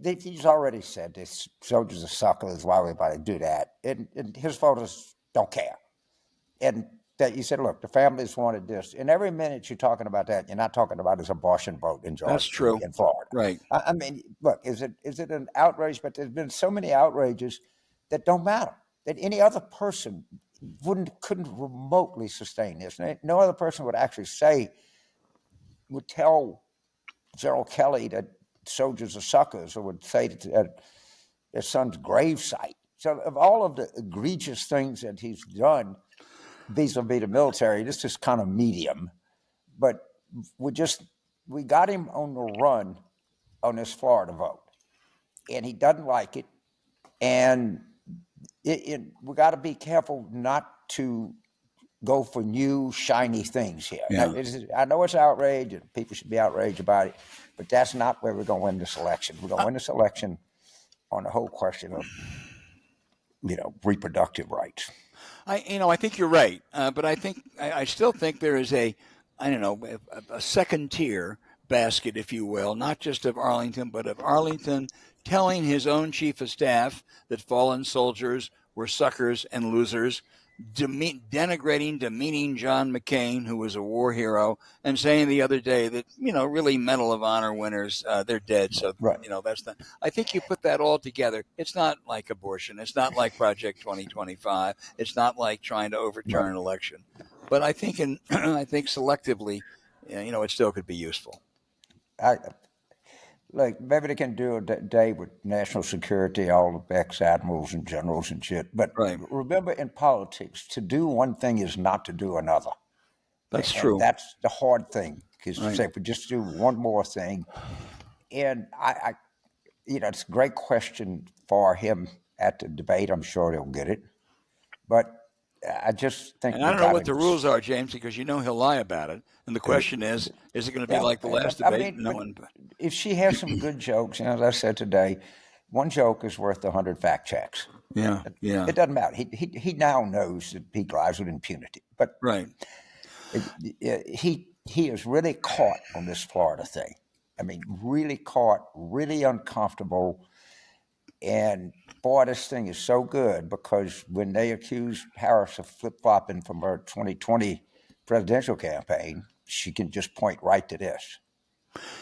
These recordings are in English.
He's already said this. Soldiers are suckers. Why would anybody do that? And his voters don't care. And that you said, look, the families wanted this. And every minute you're talking about that, you're not talking about his abortion vote in Georgia, That's true. in Florida. Right. I mean, look, is it an outrage? But there's been so many outrages that don't matter. That any other person couldn't remotely sustain this. No other person would actually would tell General Kelly that soldiers are suckers, or would say that their son's gravesite. So of all of the egregious things that he's done vis-a-vis the military, this is kind of medium. But we got him on the run on this Florida vote. And he doesn't like it. And we got to be careful not to go for new, shiny things here. Yeah. Now, I know it's outrage, and people should be outraged about it, but that's not where we're going to win this election. We're going to win this election on the whole question of, reproductive rights. I think you're right, but I still think there is a second tier basket, if you will, not just of Arlington, but of Arlington telling his own chief of staff that fallen soldiers were suckers and losers, denigrating, demeaning John McCain, who was a war hero, and saying the other day that, really Medal of Honor winners, they're dead. So, right. That's not, I think you put that all together. It's not like abortion. It's not like Project 2025. It's not like trying to overturn an election. But I think selectively, it still could be useful. Maybe they can do a day with national security, all the ex-admirals and generals and shit. But remember, in politics, to do one thing is not to do another. That's true. That's the hard thing, because if we just do one more thing, and it's a great question for him at the debate. I'm sure he'll get it. But I just think. And I don't know what the rules are, James, because he'll lie about it. And the question is it going to be like the last debate? If she has some good jokes, as I said today, one joke is worth 100 fact checks. Yeah. It doesn't matter. He now knows that he drives with impunity. But he is really caught on this Florida thing. I mean, really caught, really uncomfortable. And boy, this thing is so good, because when they accuse Harris of flip-flopping from her 2020 presidential campaign, she can just point right to this.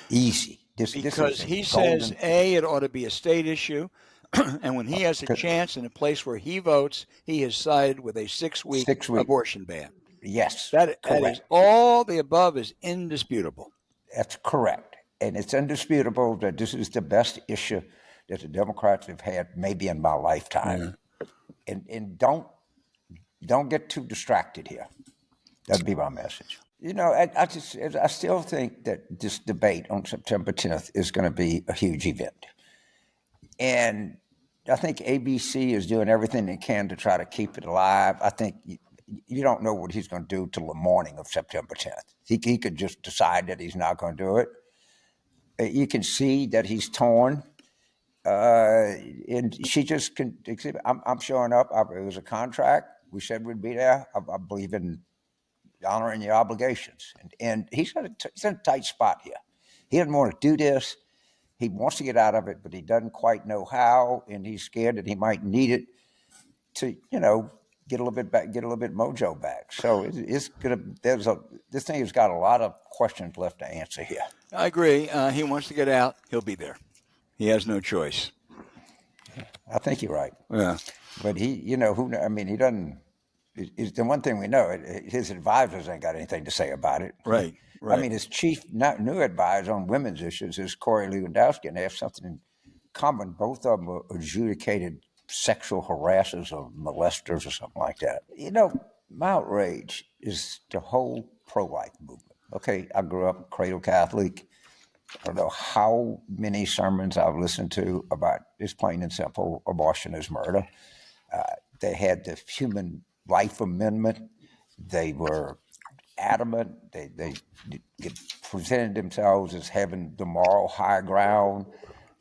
Easy. Because he says, A, it ought to be a state issue. And when he has a chance in a place where he votes, he has sided with a six-week abortion ban. Yes. That is all the above is indisputable. That's correct. And it's indisputable that this is the best issue that the Democrats have had maybe in my lifetime. Yeah. And don't get too distracted here. That'd be my message. I still think that this debate on September 10th is going to be a huge event. And I think ABC is doing everything they can to try to keep it alive. I think you don't know what he's going to do till the morning of September 10th. He could just decide that he's not going to do it. You can see that he's torn. And she just can exhibit. I'm showing up. It was a contract. We said we'd be there. I believe in honoring your obligations. And he's in a tight spot here. He doesn't want to do this. He wants to get out of it, but he doesn't quite know how. And he's scared that he might need it to, get a little bit back, get a little bit mojo back. So this thing has got a lot of questions left to answer here. I agree. He wants to get out. He'll be there. He has no choice. I think you're right. Yeah. But he doesn't. It's the one thing we know. His advisors ain't got anything to say about it. Right. I mean, his chief new advisor on women's issues is Corey Lewandowski, and they have something in common. Both of them are adjudicated sexual harassers or molesters or something like that. My outrage is the whole pro-life movement. Okay, I grew up cradle Catholic. I don't know how many sermons I've listened to about this plain and simple abortion is murder. They had the human life amendment. They were adamant. They presented themselves as having the moral high ground,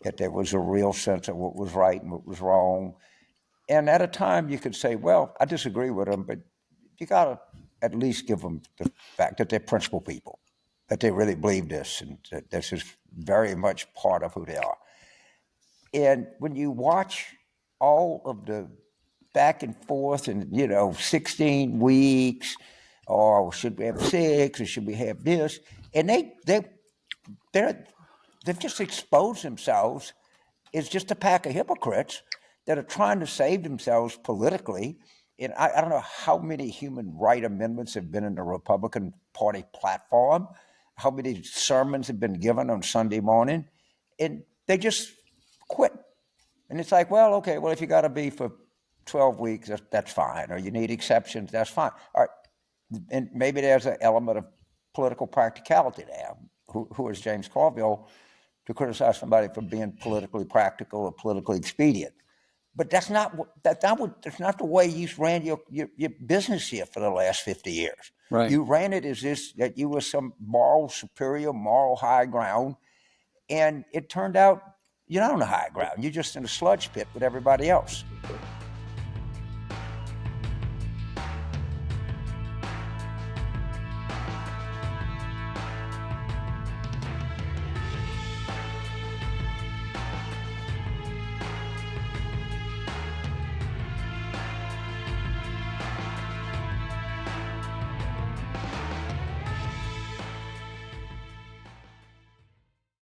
that there was a real sense of what was right and what was wrong. And at a time you could say, well, I disagree with them, but you got to at least give them the fact that they're principled people, that they really believe this, and that this is very much part of who they are. And when you watch all of the back and forth and, 16 weeks, or should we have 6, or should we have this? And they've just exposed themselves as just a pack of hypocrites that are trying to save themselves politically. And I don't know how many human rights amendments have been in the Republican Party platform, how many sermons have been given on Sunday morning, and they just quit. And it's like, well, okay, well, if you got to be for 12 weeks, that's fine. Or you need exceptions, that's fine. All right. And maybe there's an element of political practicality there. Who is James Carville to criticize somebody for being politically practical or politically expedient? But that's not the way you ran your business here for the last 50 years. Right. You ran it as that you were some moral superior, moral high ground, and it turned out you're not on the high ground. You're just in a sludge pit with everybody else.